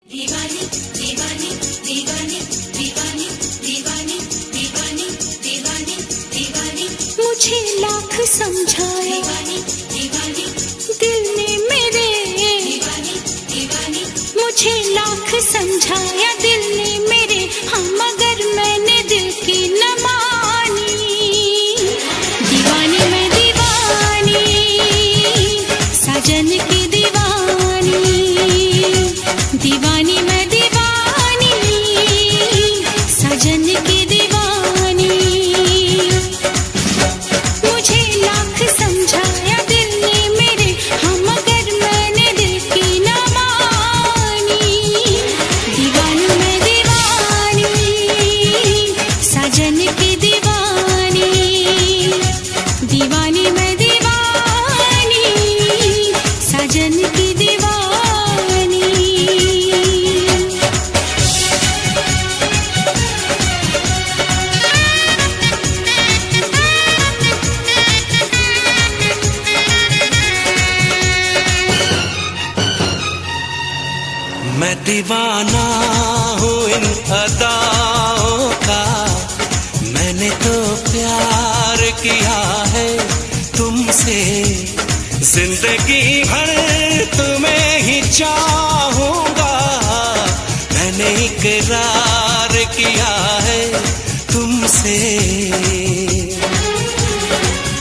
दीवानी दीवानी दीवानी दीवानी दीवानी दीवानी दीवानी दीवानी मुझे लाख समझाया दीवानी दीवानी दिल ने मेरे, दीवानी दीवानी मुझे लाख समझाया दिल ने मेरे, हाँ मगर मैंने दिल की न मानी। दीवानी मैं दीवानी, साजन की दीवानी, दीवानी मैं दीवानी, साजन की दीवानी। मुझे लाख समझाया दिल ने मेरे, हाँ मगर मैंने दिल की न मानी। दीवानी मैं दीवानी, साजन की दीवानी, दीवानी मैं दीवानी, साजन की दीवानी। मैं दीवाना हूँ इन अदाओं का, मैंने तो प्यार किया है तुमसे, जिंदगी भर तुम्हें ही चाहूंगा। मैंने इकरार किया है तुमसे।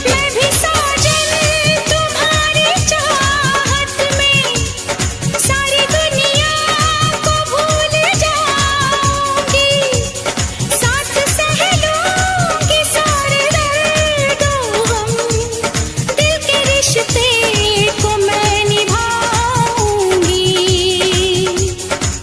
मैं भी साजन तुम्हारी चाहत में, सारी दुनिया को भूल जाऊंगी, साथ सह लूंगी सारे दर्दों गम, दिल के रिश्ते को मैं निभाऊंगी।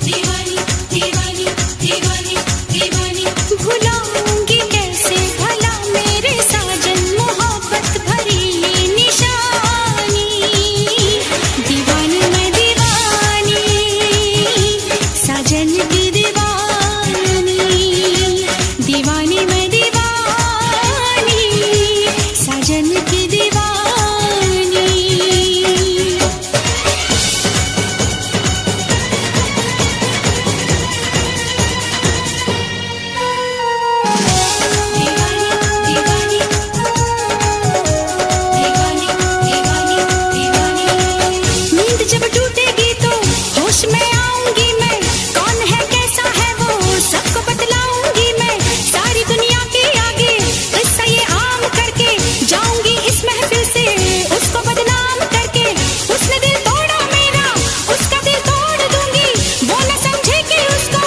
दीवानी दीवानी दीवानी दीवानी भुलाऊंगी कैसे भला मेरे साजन मोहब्बत भरी ये निशानी। दीवानी मैं दीवानी, साजन की दीवानी, दीवानी मैं दीवानी, साजन की दीवानी। दीवानी दीवानी दीवानी दीवानी नींद जब टूटेगी तो होश में आऊंगी मैं, कौन है कैसा है वो सबको बतलाऊंगी मैं, सारी दुनिया के आगे किस्सा ये आम करके जाऊंगी इस महफिल से उसको बदनाम करके। उसने दिल तोड़ा मेरा, उसका दिल तोड़ दूंगी, वो न समझे कि उसको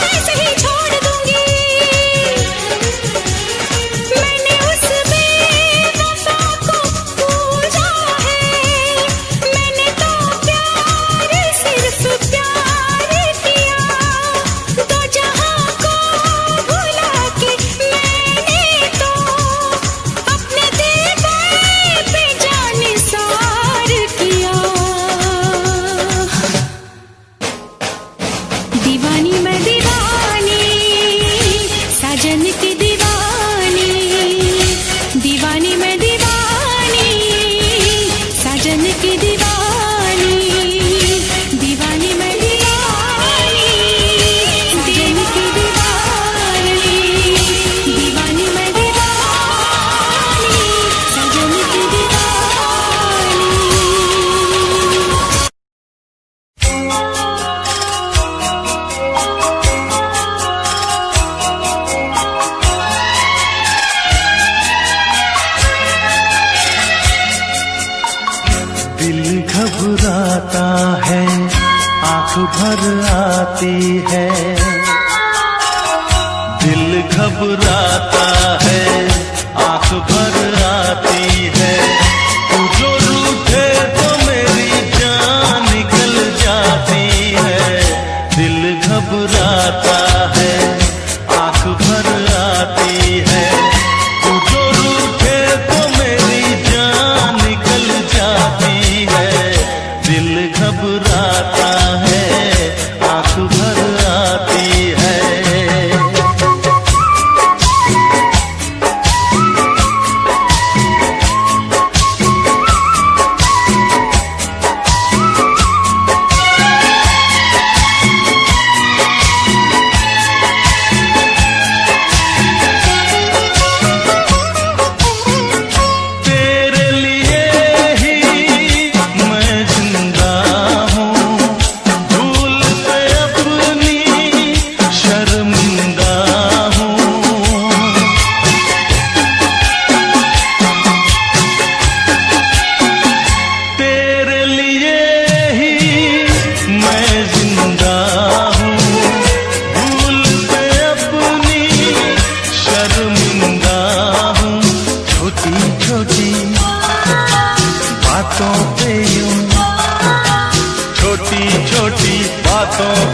ऐसे ही छोड़ दूंगी। मैंने उस बेवफा को पूजा है, मैंने तो प्यार सिर्फ प्यार किया, दो जहां को भुला के मैंने तो अपने दिल पे जानिसार किया। दीवानी मैं दीवानी, साजन की दीवानी, दीवानी मैं दीवानी, साजन की दीवानी, दीवानी मैं दीवानी, साजन की दीवानी, दीवानी मैं दीवानी, साजन की दीवानी। दिल घबराता है, आंख भर आती है, दिल घबराता है, आंख भर आती है, तू जो रूठे तो मेरी जान निकल जाती है। दिल घबराता है, आंख भर आती है, तू जो रूठे तो मेरी जान निकल जाती है। दिल घबराता है, आंख भर आती है।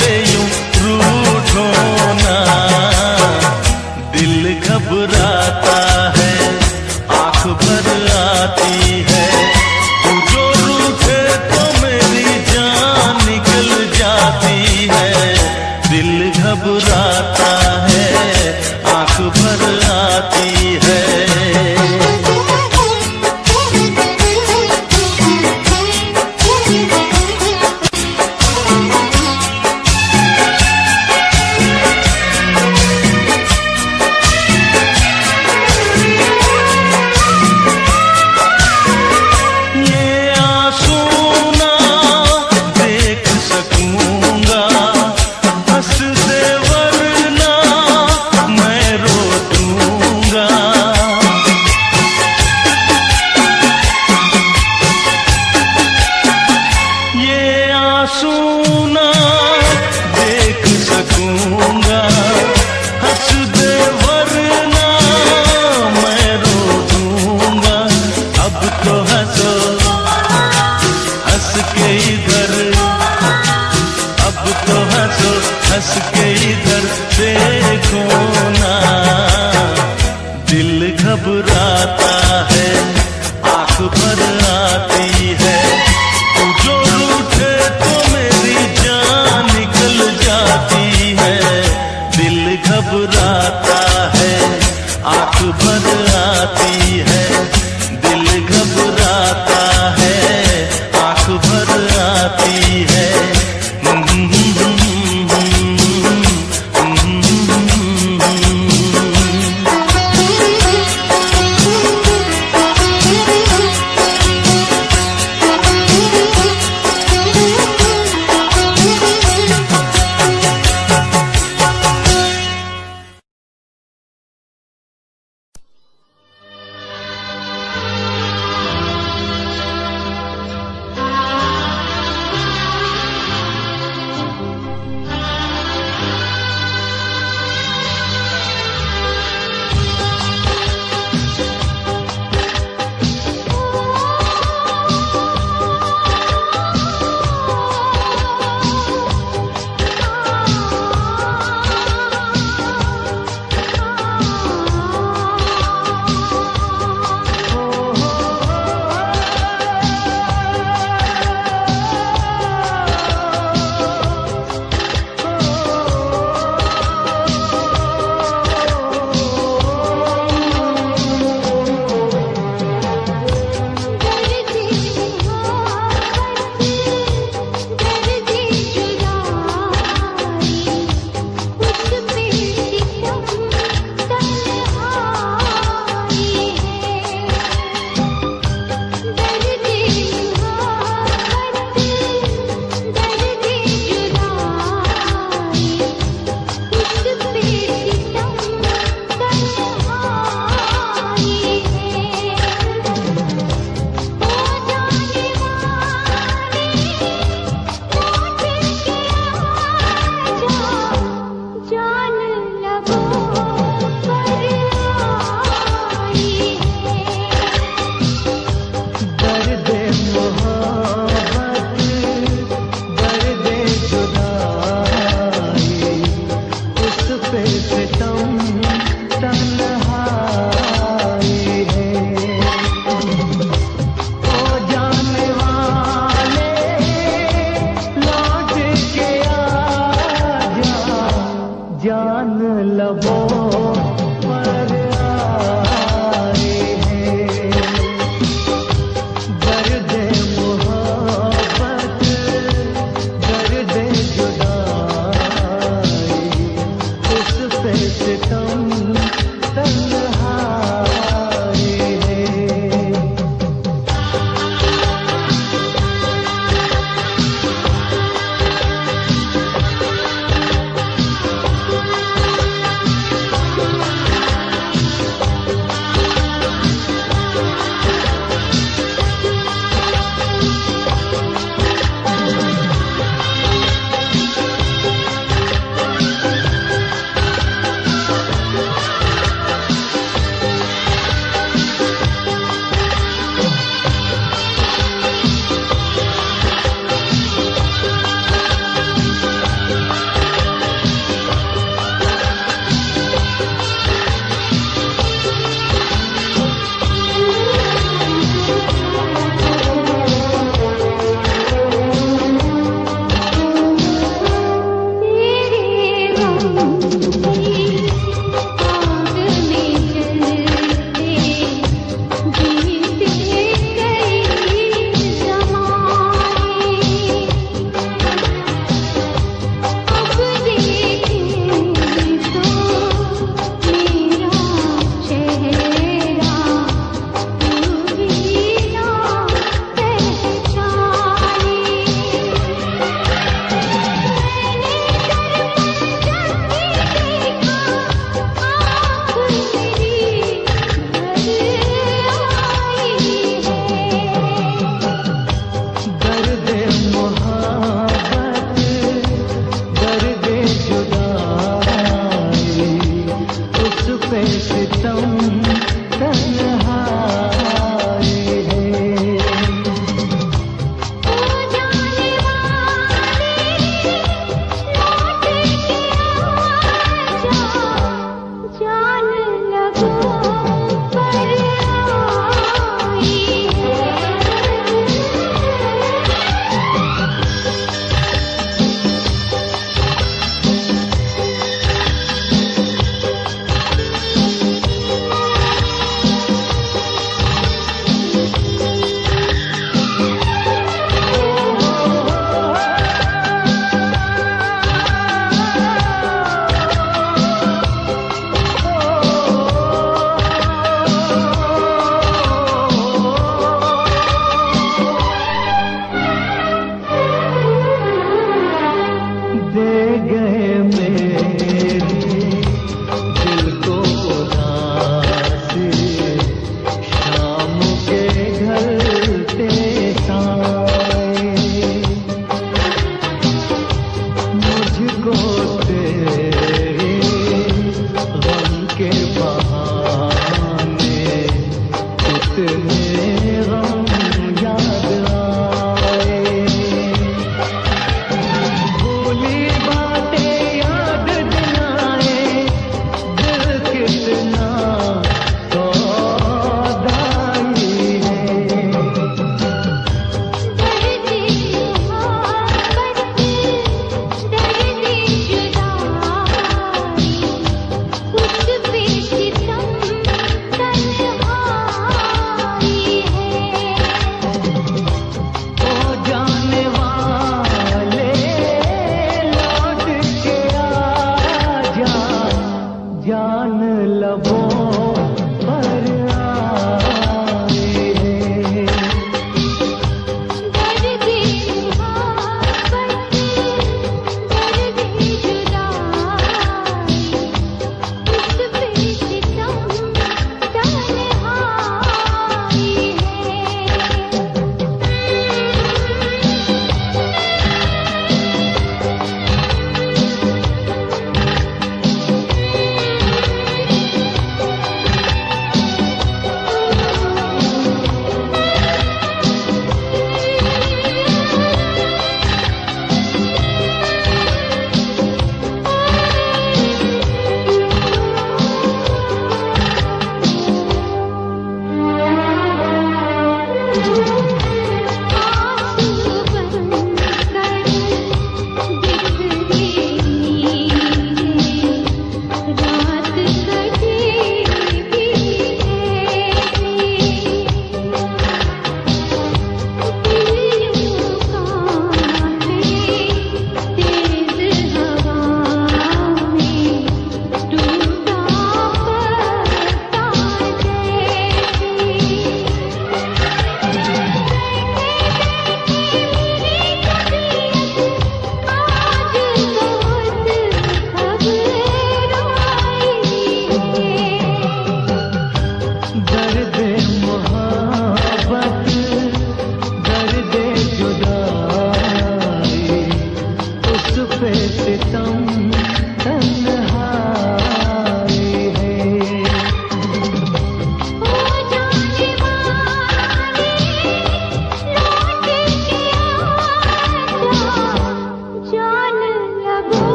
पे यूं रूठो ना। दिल घबराता है, आंख भर आती है, तू जो रूठे तो मेरी जान निकल जाती है। दिल घबराता है, आंख भर आती है। हंस के इधर देखो ना। दिल घबराता है, आंख भर आती है, तू जो रूठे तो मेरी जान निकल जाती है। दिल घबराता है, आंख भर आती है, दिल घबराता है, आंख भर आती है।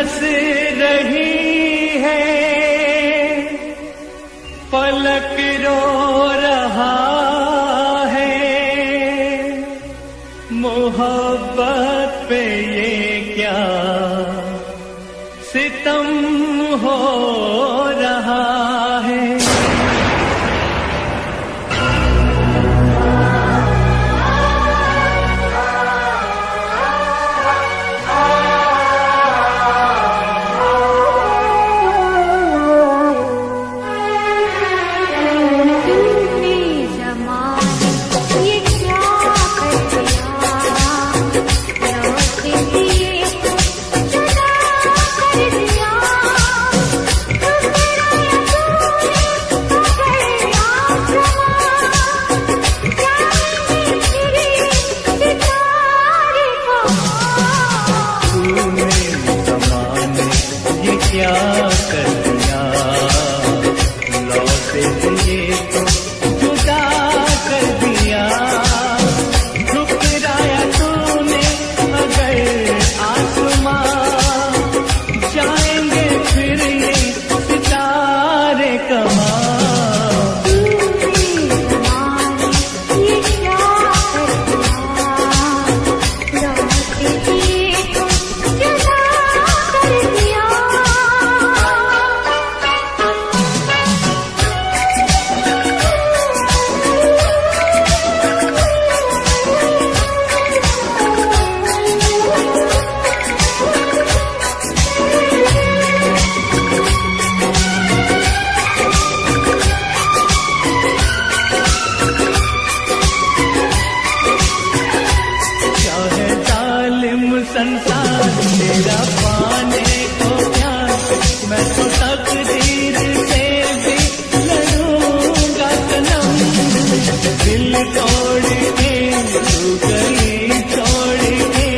हंस रही है, पलक रो रहा है, मोहब्बत पे ये क्या सितम हो रहा है। क्या कर दिया, लौटे दिए तो जुदा कर दिया, ठुकराया तूने अगर आसमां, जाएंगे फिर ये सितारे कहाँ। संसार तेरा पाने को प्यार, मैं तो तकदीर से भी लड़ूंगा सनम। दिल तोड़ के तू गई छोड़ के,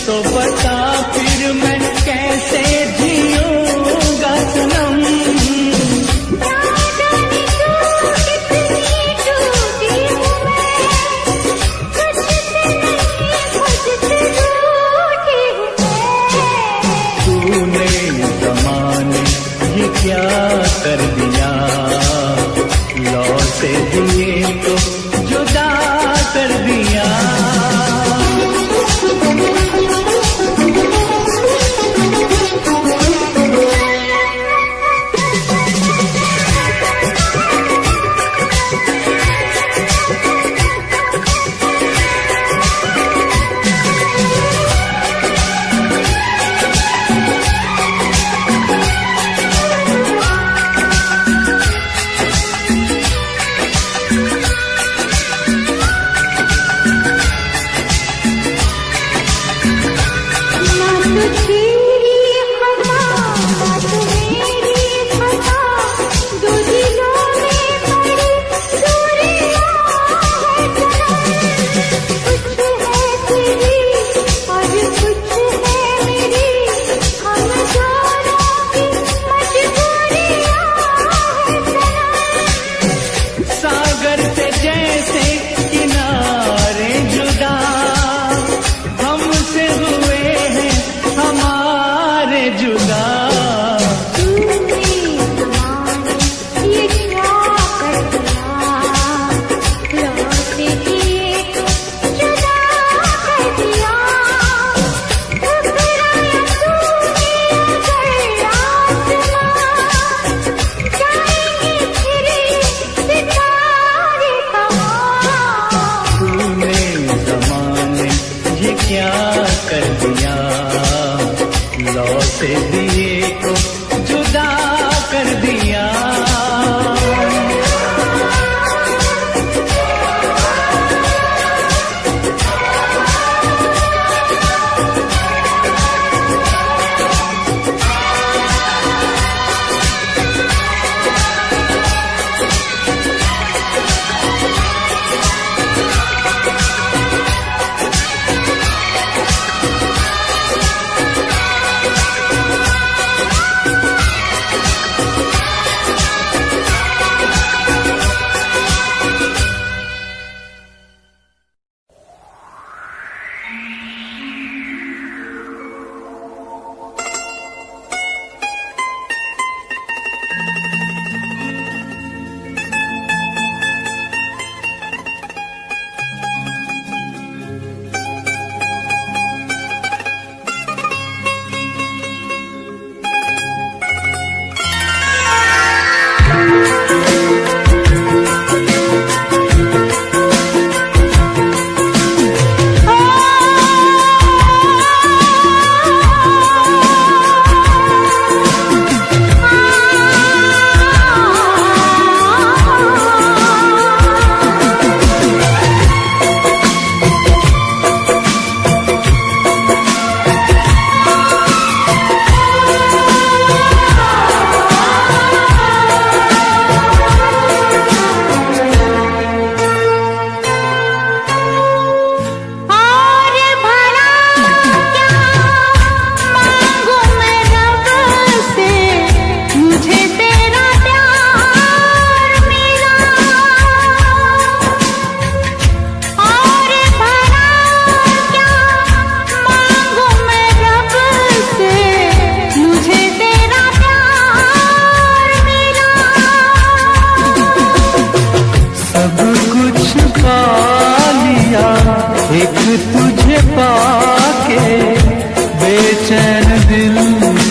तो बता फिर मैं कैसे जीऊंगा सनम। क्या कर दिया, लौटे दिए तो जुदा कर दिया। क्या कर दिया, लौटे दिए तो जुदा कर दिया।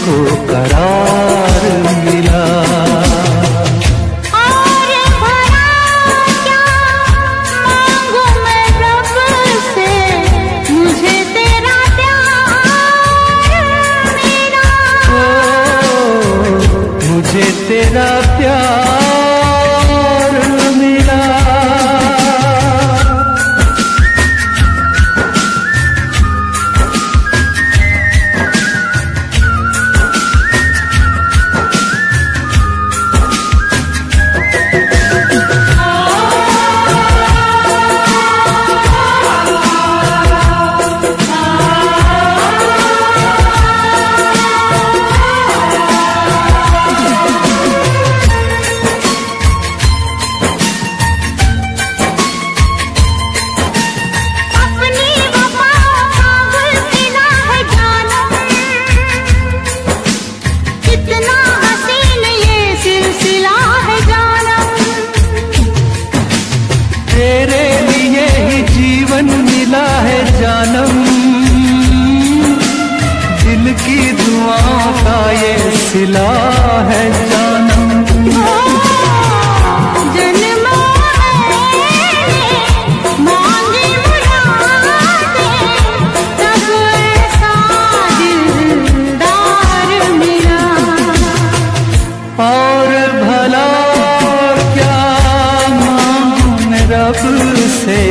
को करार मिला। और भला क्या मांगू मैं रब से, मुझे तेरा प्यार मिला। मुझे तेरा प्यार मिला। अपनी वफाओं का गुलसिना है जानम, कितना हसीन ये सिलसिला है जानम। तेरे लिए ही जीवन मिला है जानम, दिल की दुआओं का ये सिला है जानम। जन्मों में मांगी मुरादें, तब ऐसा दिलदार मिला। और भला क्या मांगू मैं रब से,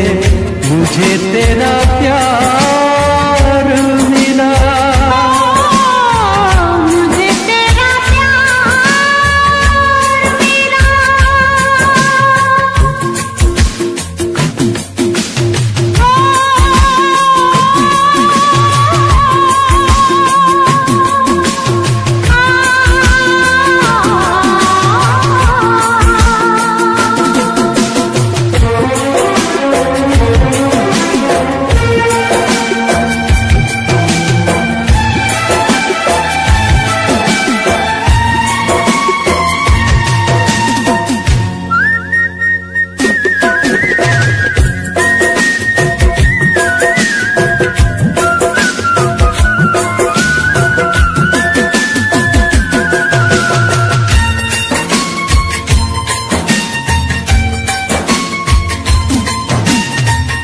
मुझे तेरा प्यार मिला। मुझे तेरा प्यार मिला।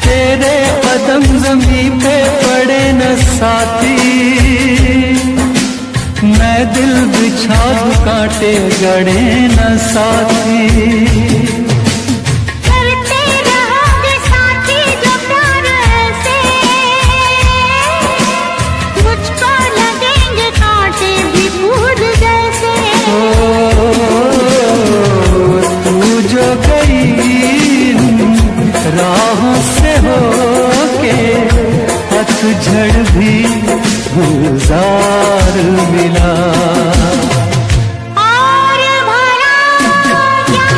तेरे कदम ज़मीं पे पड़े न साथी, मैं दिल बिछा दूं कांटे गड़े न साथी। करते रहोगे साथी जो प्यार ऐसे, मुझको लगेंगे कांटे भी फूल जैसे। तू जो गई राहों से होके, पतझड़ भी गुलजार मिला। और भला क्या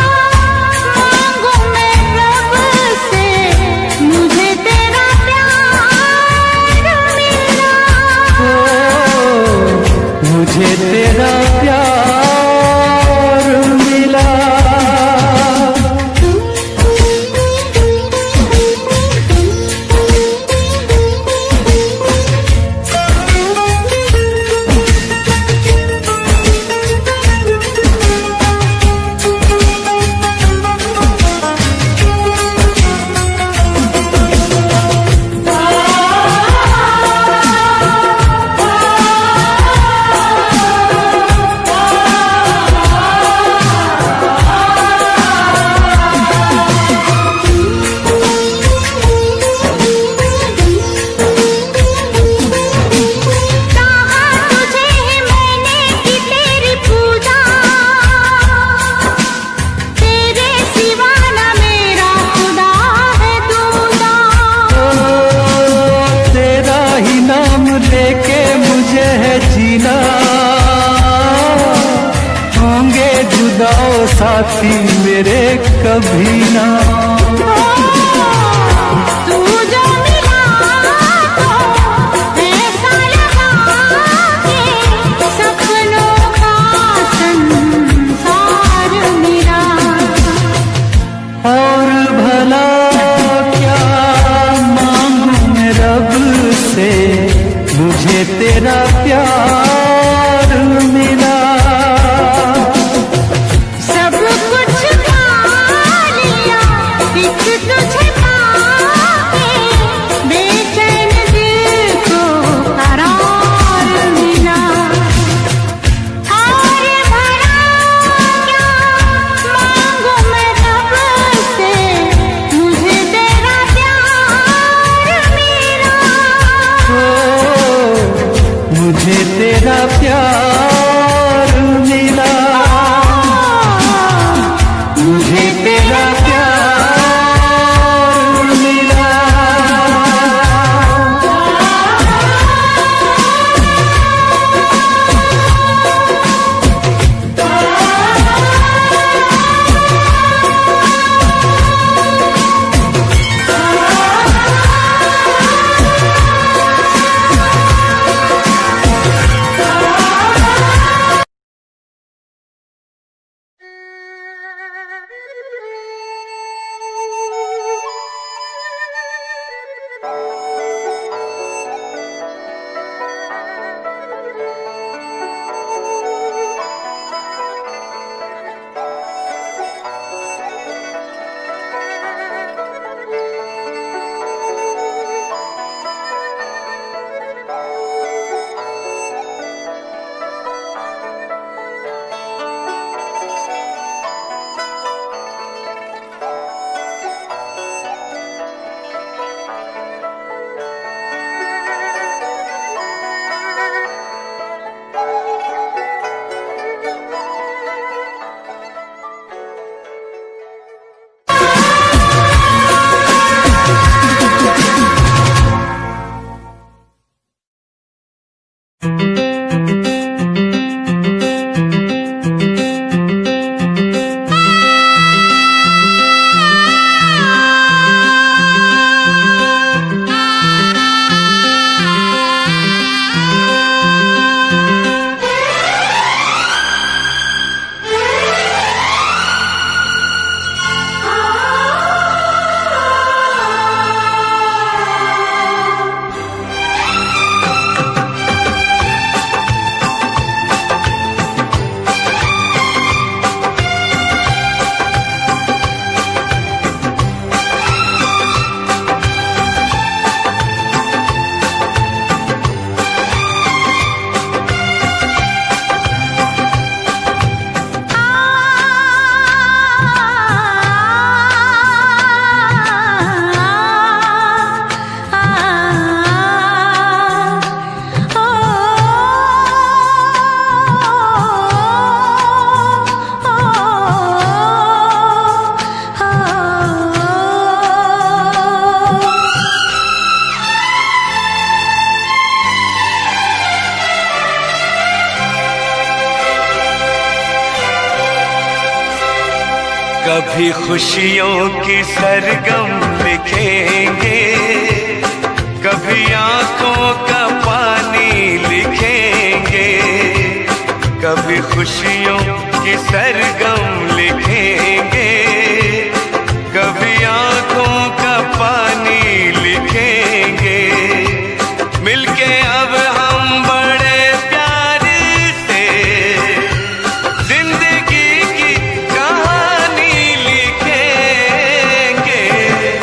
मांगू मैं रब से, मुझे तेरा प्यार मिला। मुझे तेरा प्यार मिला। साथी मेरे कभी ना। तू जो मिला तो ऐसा लगा कि सपनों का संसार मिला। और भला क्या मांगू मैं रब से, मुझे तेरा प्यार प्यार मिला, मुझे तेरा प्यार मिला। कभी खुशियों की सरगम लिखेंगे, कभी आंखों का पानी लिखेंगे। कभी खुशियों की सरगम लिखेंगे, कभी आंखों का पानी लिखेंगे। मिलके अब हम बड़े प्यार से जिंदगी की कहानी लिखेंगे।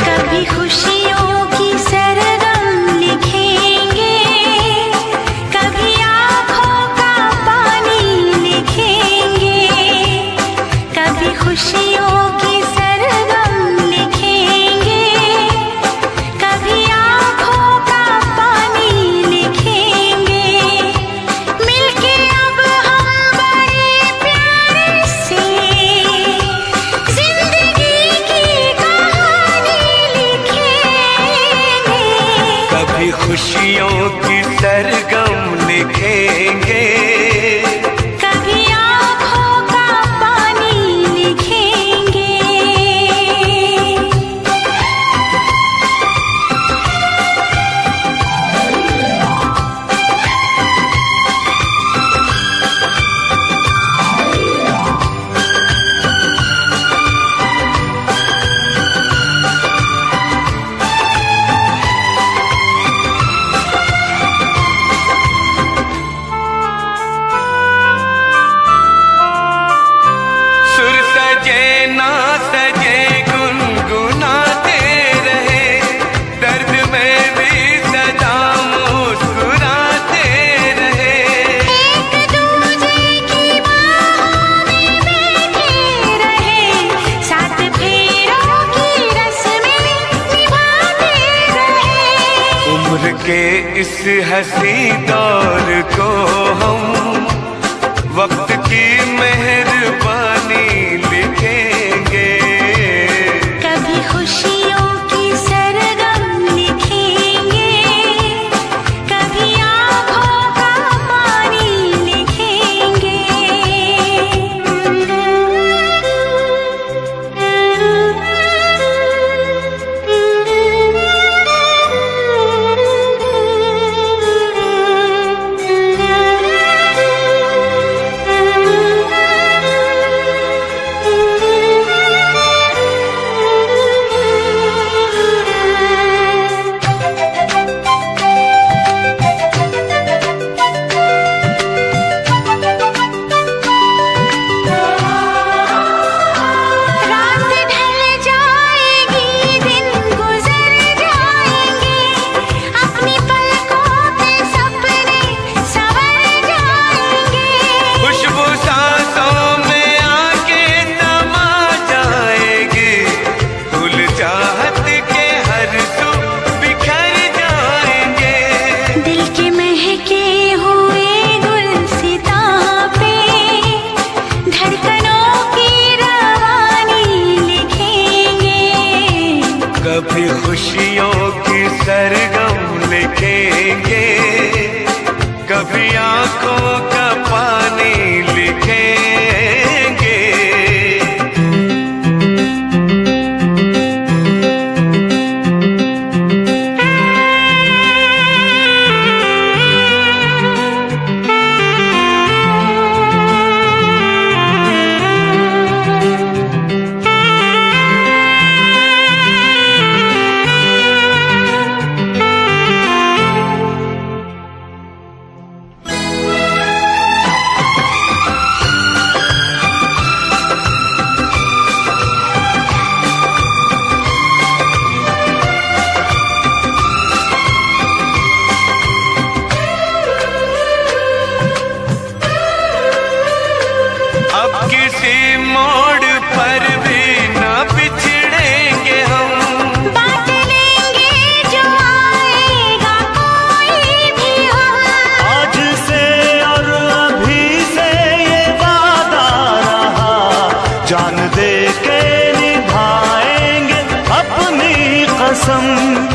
कभी खुशियों की सरगम लिखेंगे, कभी आँखों का पानी लिखेंगे। कभी खुशियों की सरगम लिखेंगे, कभी आँखों का पानी लिखेंगे। मिलके अब हम बड़े प्यार से जिंदगी की कहानी लिखेंगे। कभी खुशियों की सरगम लिखेंगे, कभी आँखों का पानी लिखेंगे। सुर सजे ना सजे गुनगुनाते रहे, दर्द में भी सदा मुस्कुराते रहे। एक दूजे की बाहों में बैठे रहे, साथ फेरों की रस्में निभाते रहे। उम्र के इस हंसी दौर को हम वक्त की मेहरबानी लिखेंगे। कभी खुशियों की सरगम लिखेंगे, कभी आँखों का पानी लिखेंगे। कभी खुशियों की सरगम लिखेंगे, कभी आंखों का पानी लिखेंगे। अब किसी मोड़ पर भी न बिछड़ेंगे हम, बांट लेंगे जो आएगा कोई भी हम। आज से और अभी से ये वादा रहा, जान दे के निभाएंगे अपनी कसम।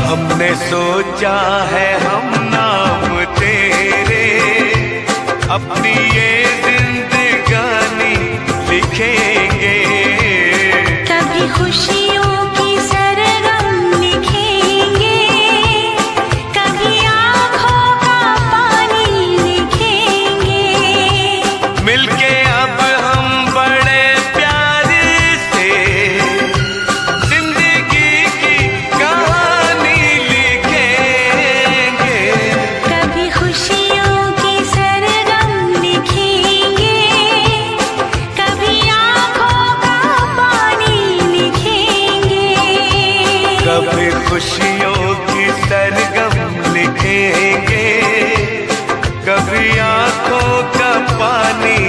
हमने सोचा है हम नाम तेरे अपनी ये जिंदगानी लिखेंगे। कभी खुशियों की सरगम लिखेंगे, कभी आँखों का पानी लिखेंगे। मिलके अब हम बड़े प्यार से जिंदगी की कहानी लिखेंगे। कभी खुशियों की सरगम लिखेंगे, कभी आँखों का पानी लिखेंगे। कभी खुशियों की सरगम लिखेंगे, कभी आंखों का पानी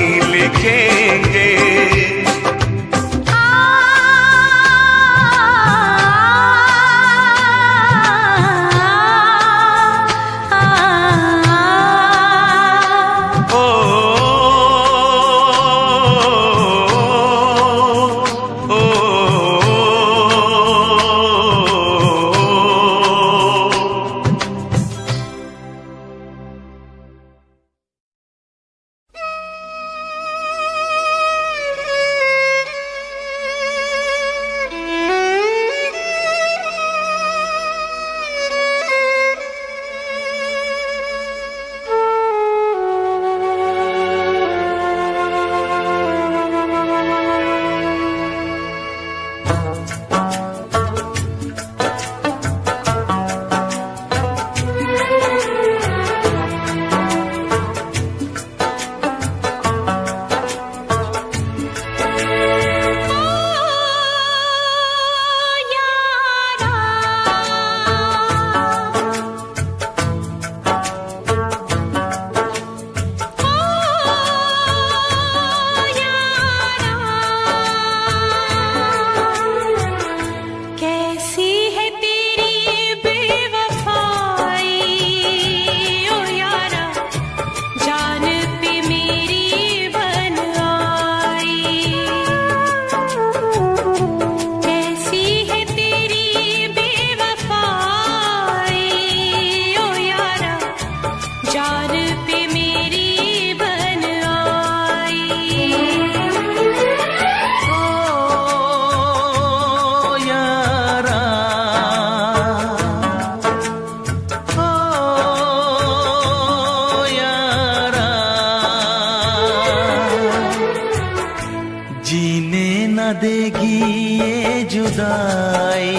देगी ये जुदाई,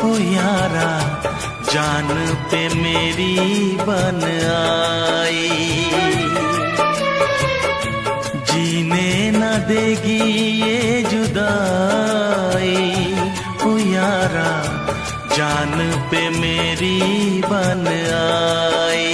ओ यारा जान पे मेरी बन आई। जीने न देगी ये जुदाई, ओ यारा जान पे मेरी बन आई।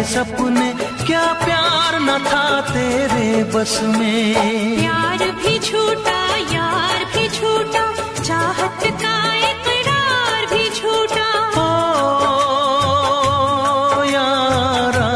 सपने क्या प्यार न था तेरे बस में। प्यार भी झूठा यार भी झूठा, चाहत का इकरार भी झूठा। ओ यारा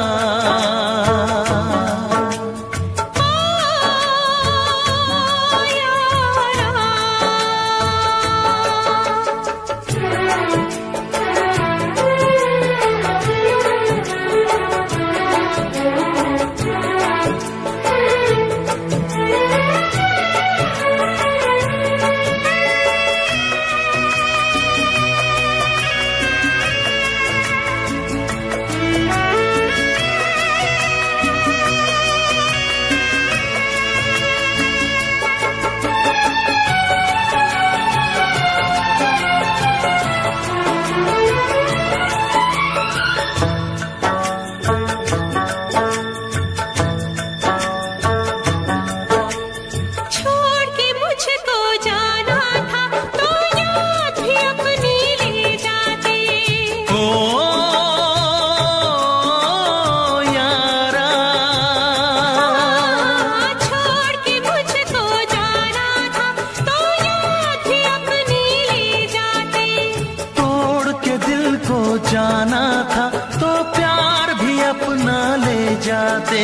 जाना था तो प्यार भी अपना ले जाते।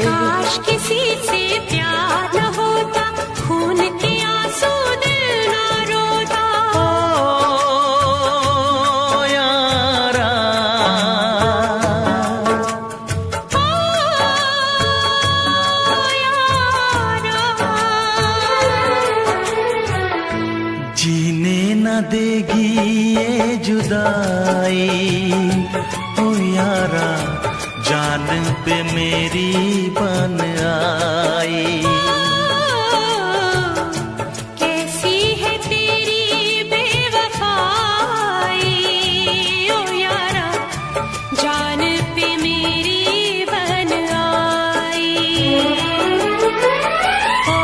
काश किसी से प्यार न होता, खून के आंसू दिल न रोता। ओ यारा जीने न देगी ये जुदाई, ओ यारा जान पे मेरी बन आई। कैसी है तेरी बेवफाई, ओ यारा जान पे मेरी बन आई। ओ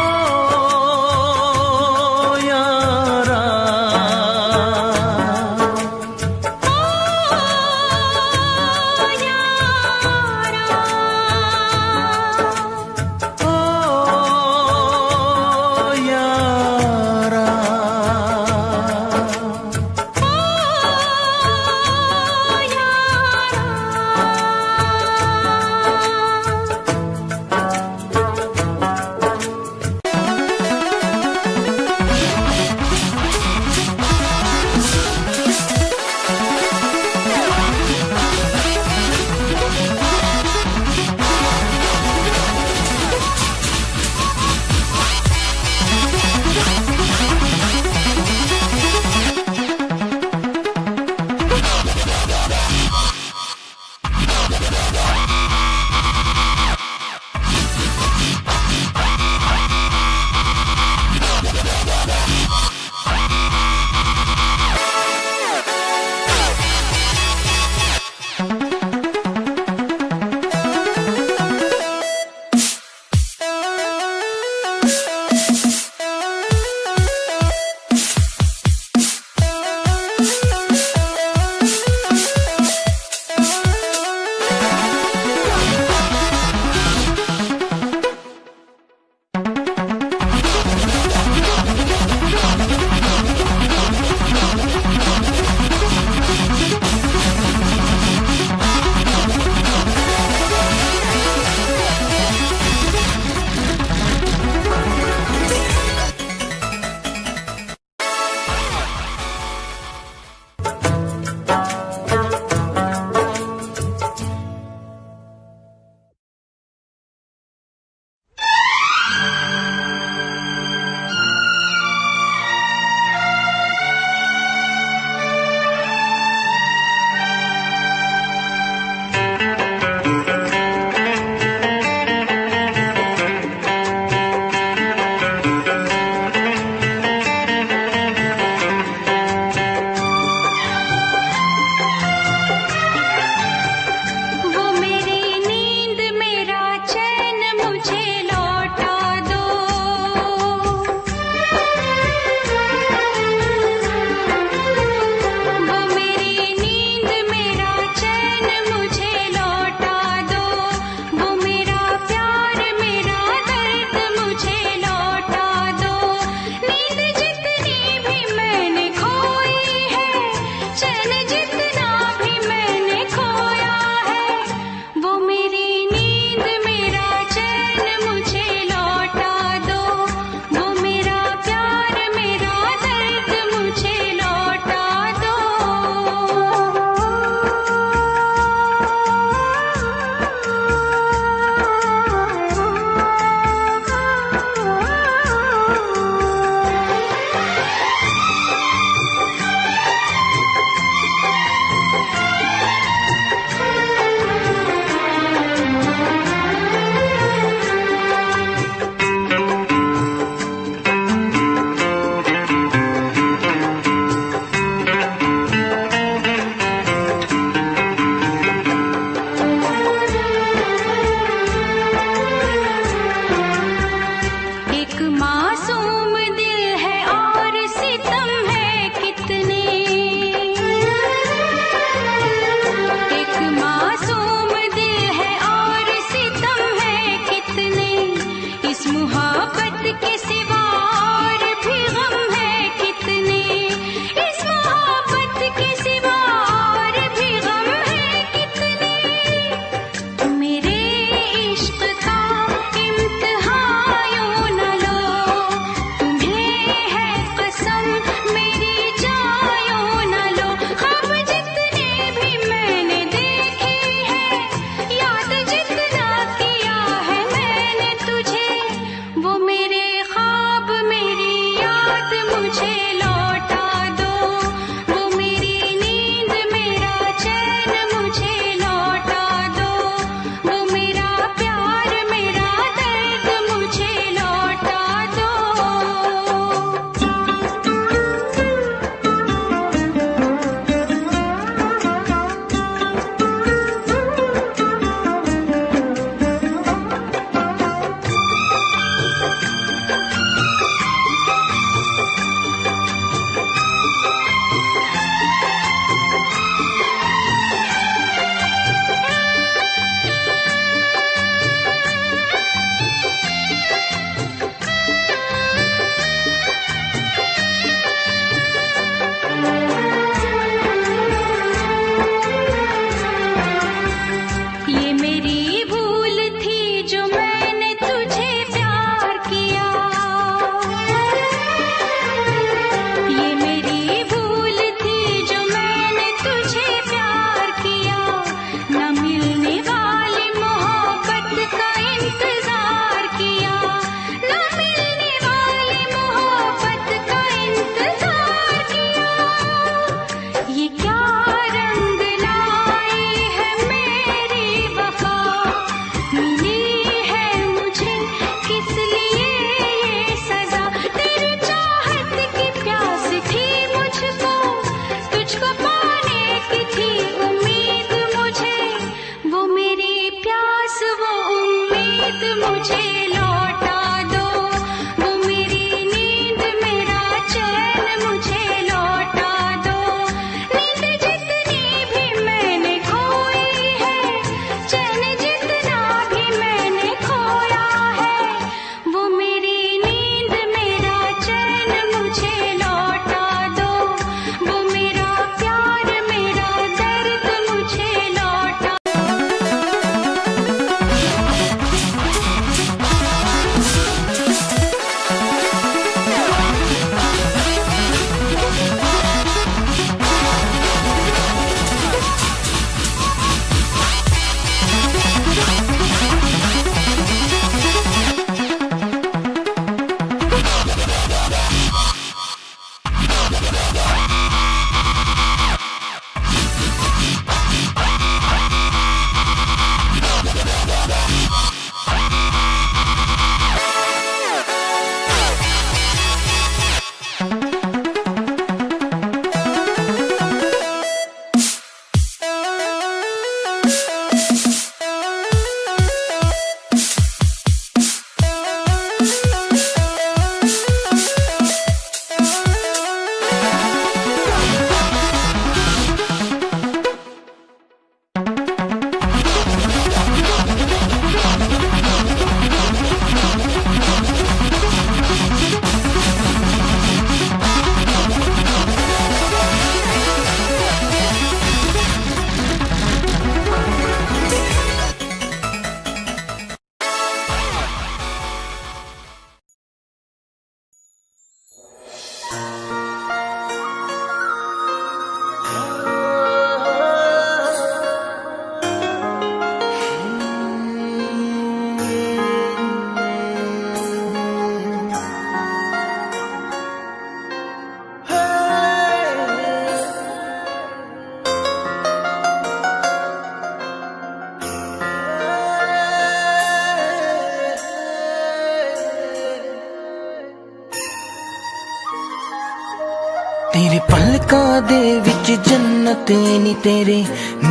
पलकां दे विच जन्नत नी तेरे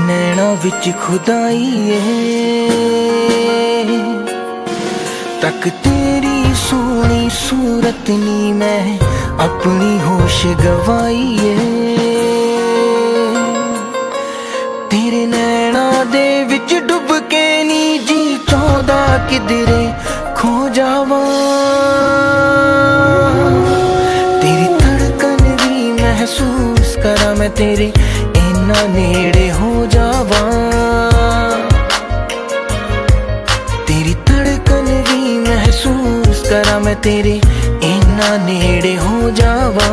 नैना विच खुदाई है। तक तेरी सोनी सूरत नी मैं अपनी होश गवाई है। तेरे नैना दे विच डुब के नी जी चौदा किधरे खो जावा। तेरी धड़कन भी महसूस करा मैं तेरे इन्ना नेड़े हो जावा। तेरी धड़कन भी महसूस करा मैं तेरे इन्ना नेड़े हो जावा।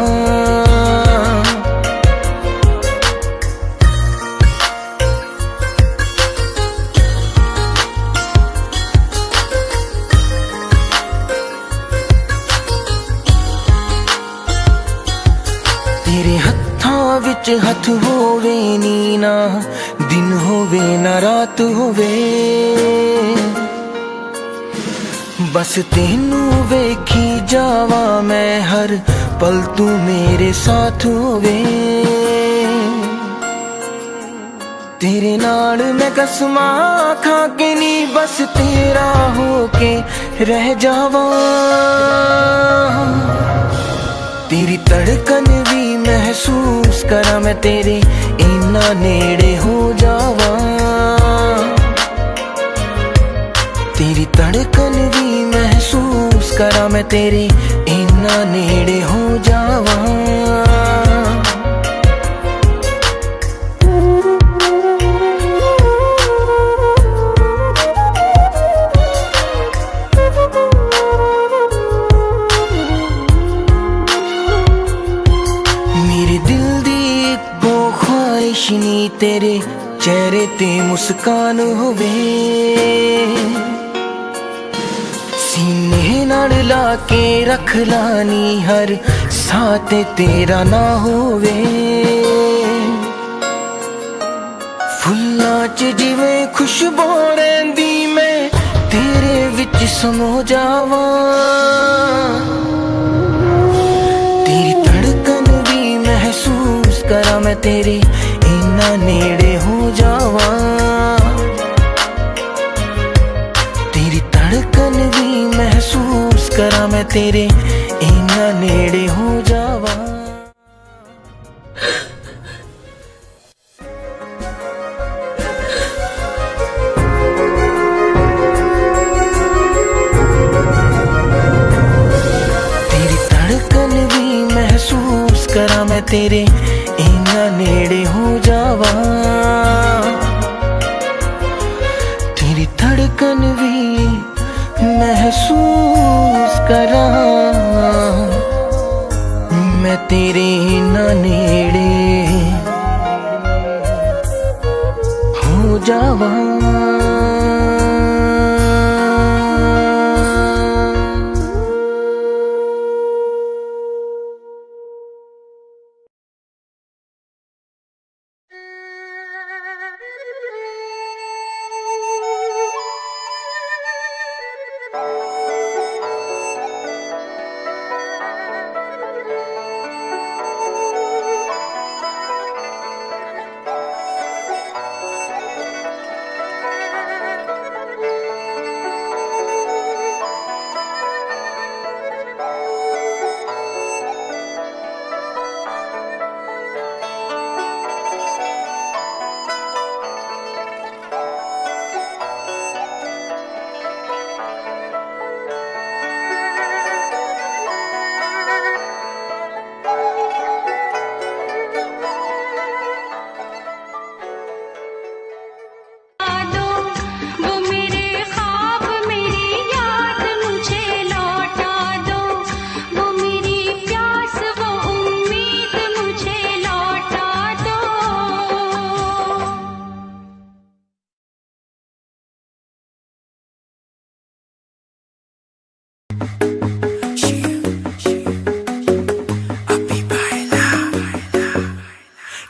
तेरे हत्थां विच हथ होवे नी ना दिन होवे ना रात होवे। बस तेनू वेखी जावा मैं हर पल तू मेरे साथ होवे। तेरे नाल मैं कसमां खा के नी बस तेरा होके रह जावा। तेरी धड़कन भी महसूस करा मैं तेरे इन्ना नेड़े हो जावा। तेरी धड़कन भी महसूस करा मैं तेरे इन्ना नेड़े हो जावा। नी तेरे चेहरे ते मुस्कान होवे। सीने नाल ला के रख लानी हर साथ तेरा ना होवे। फुल्लां च जिवें खुशबू रहिंदी मैं तेरे विच समो जावा। तेरी धड़कन भी महसूस करा मैं तेरे इन्ना नेड़े हो जावा। तेरी धड़कन भी महसूस करा मैं तेरे इन्ना नेड़े हो जावा। तेरी धड़कन भी महसूस करा मैं तेरे इन्ना नेड़े हो जावा। तेरी धड़कन भी महसूस करा मैं तेरे इन्ना नेड़े हो जावा।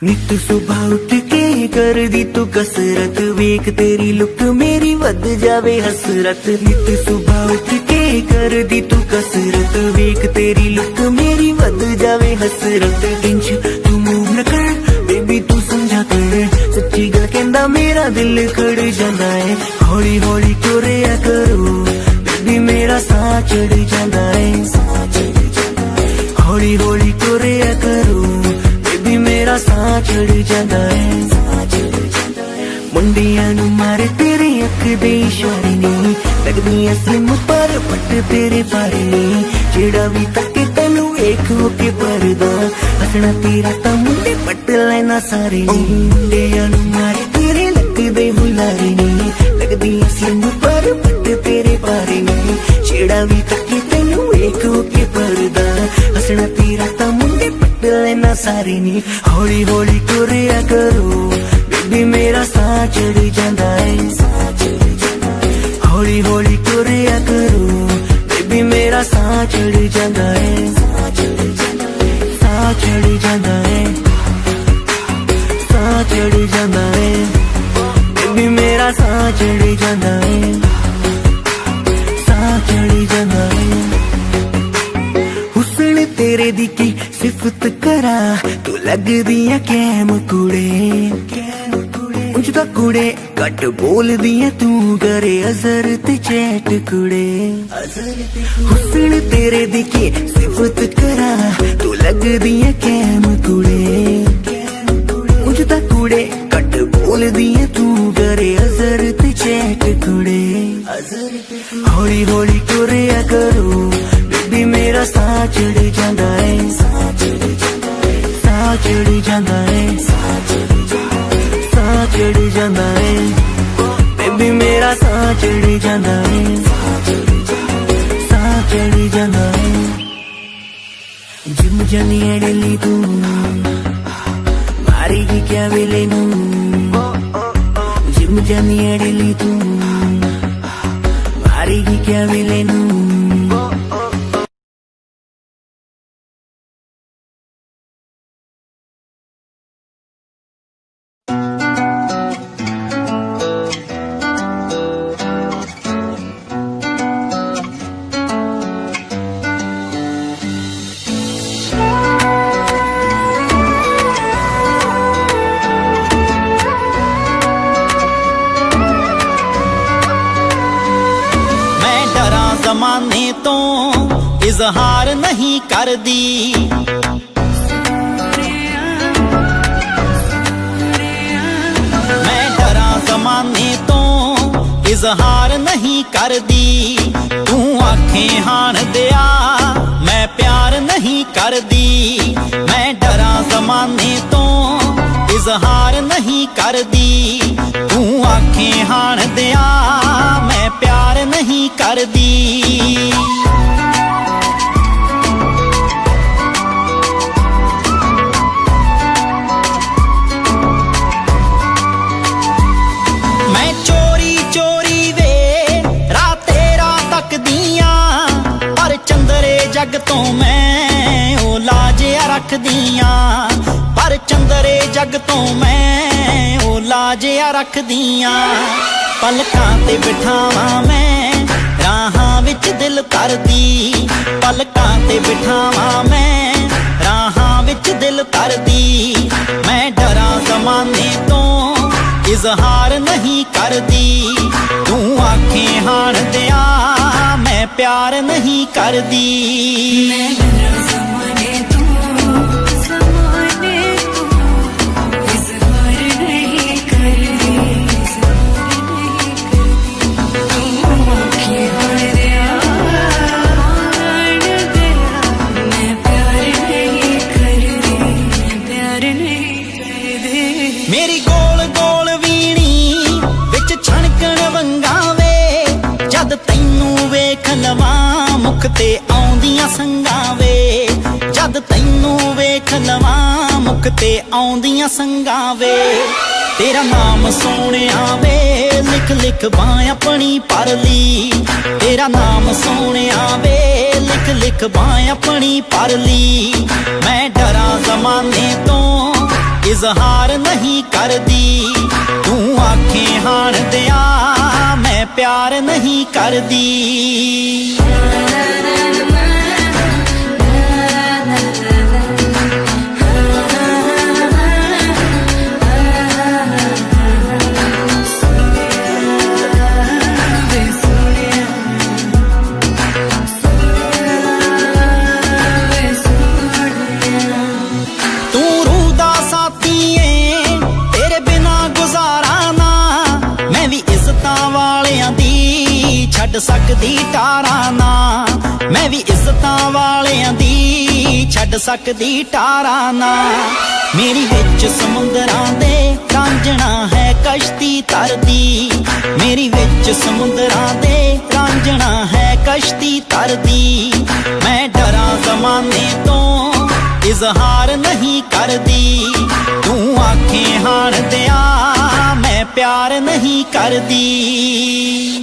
नित सुबह उठ के कर दी तू कसरत, वेख तेरी लुक मेरी वध जावे हसरत। नित सुबह उठ के कर दी तू कसरत, वेख तेरी लुक मेरी वध जावे हसरत। इंच तू मुंह मेरा दिल खड़ जांदा है हौली हौली तुरिया करो बेबी मेरा साह चढ़ जांदा है हौली हौली तुरिया करो बेबी मेरा साह चढ़ जांदा है मुंडियां नू मारे तेरे अख दे इशारे नहीं लगदियां स्लिम पर पट तेरे बारे नहीं जेड़ा भी तके तैनू वेख के परदा हसना तेरा तां मुंडे पट लेना सारे मुंडियां नू मारे तेरे लगदे बुलारे नहीं लगदियां स्लिम पर पट तेरे बारे नहीं जेड़ा भी तके तैनू वेख के परदा हसना तेरा तां मुंडे पट लेना सारे नहीं हौली हौली तुरिया करो बेबी मेरा साह चढ़ जांदा है हौली हौली तुरिया करो बेबी मेरा साह चढ़ जांदा है साह चढ़ जांदा है साह चढ़ जांदा है बेबी मेरा साह चढ़ जांदा है साह चढ़ जांदा है हुस्न तेरे दी की सिफत करा तू लगदी है कैम कुड़े उंज दा कुड़े घट बोल दिया तू करे अजर ते चैट कुड़े हुस्न तेरे दी की सिफत करा तू लग दिया कैम कुड़े उंज दा कुड़े घट बोल दिया तू करे अजर ते चैट कुड़े हौली हौली तुरिया करो बेबी मेरा साह चढ़ जांदा है साह चढ़ जांदा है साह चढ़ जांदा है बेबी मेरा साह चढ़ जांदा है साह चढ़ जांदा है जिम जानी अड़ली तू मारेगी क्या वेले नू जिम जानी अड़ली तू मारेगी क्या वेले नू ज़माने तो इजहार नहीं कर दी मैं डरा ज़माने तो इजहार नहीं कर दी तू आखें हान दिया मैं प्यार नहीं कर दी मैं डरा ज़माने तो इजहार नहीं कर दी तू आखें हान दिया मैं प्यार नहीं कर दी मैं चोरी चोरी वे राते रात तक दिया पर चंदरे जग तो मैं ओ लाजिया रख दिया पर चंदरे जग तो मैं ओ लाजिया रख दिया पलकां ते बिठावां मैं राहां विच दिल तरदी पलकां ते बिठावां मैं राहां विच दिल तरदी मैं डरा ज़माने तो इजहार नहीं करदी तू आखें हान दिया मैं प्यार नहीं करदी मैं डरा ज़माने तो इज़हार नहीं करदी मेरी गोल गोल वीणी विच छणकण वंगावे जद तैनू वेख लवां मुख ते आउंदियां संगावे जद तैनू वेख लवां मुख ते आउंदियां संगावे तेरा नाम सोहणिया वे लिख लिख बां अपनी परली तेरा नाम सोहणिया वे लिख लिख बां अपनी परली मैं डरा ज़माने तो इजहार नहीं करदी तू आखें हान दिया मैं प्यार नहीं करदी ਛੱਡ ਸਕਦੀ ਟਾਰਾਂ ਨਾ ਮੈਂ ਵੀ ਇੱਜ਼ਤਾਂ ਵਾਲਿਆਂ ਦੀ ਛੱਡ ਸਕਦੀ ਟਾਰਾਂ ਨਾ ਮੇਰੀ ਵਿੱਚ ਸਮੁੰਦਰਾਂ ਦੇ ਰਾਂਝਣਾ ਹੈ ਕਸ਼ਤੀ ਤਰਦੀ ਮੇਰੀ ਵਿੱਚ ਸਮੁੰਦਰਾਂ ਦੇ ਰਾਂਝਣਾ ਹੈ ਕਸ਼ਤੀ ਤਰਦੀ ਮੈਂ ਡਰਾਂ ਜ਼ਮਾਨੇ ਤੋਂ ਇਜ਼ਹਾਰ ਨਹੀਂ ਕਰਦੀ ਤੂੰ ਆਖੇ ਹਾਣ ਦਿਆਂ ਮੈਂ प्यार नहीं करदी।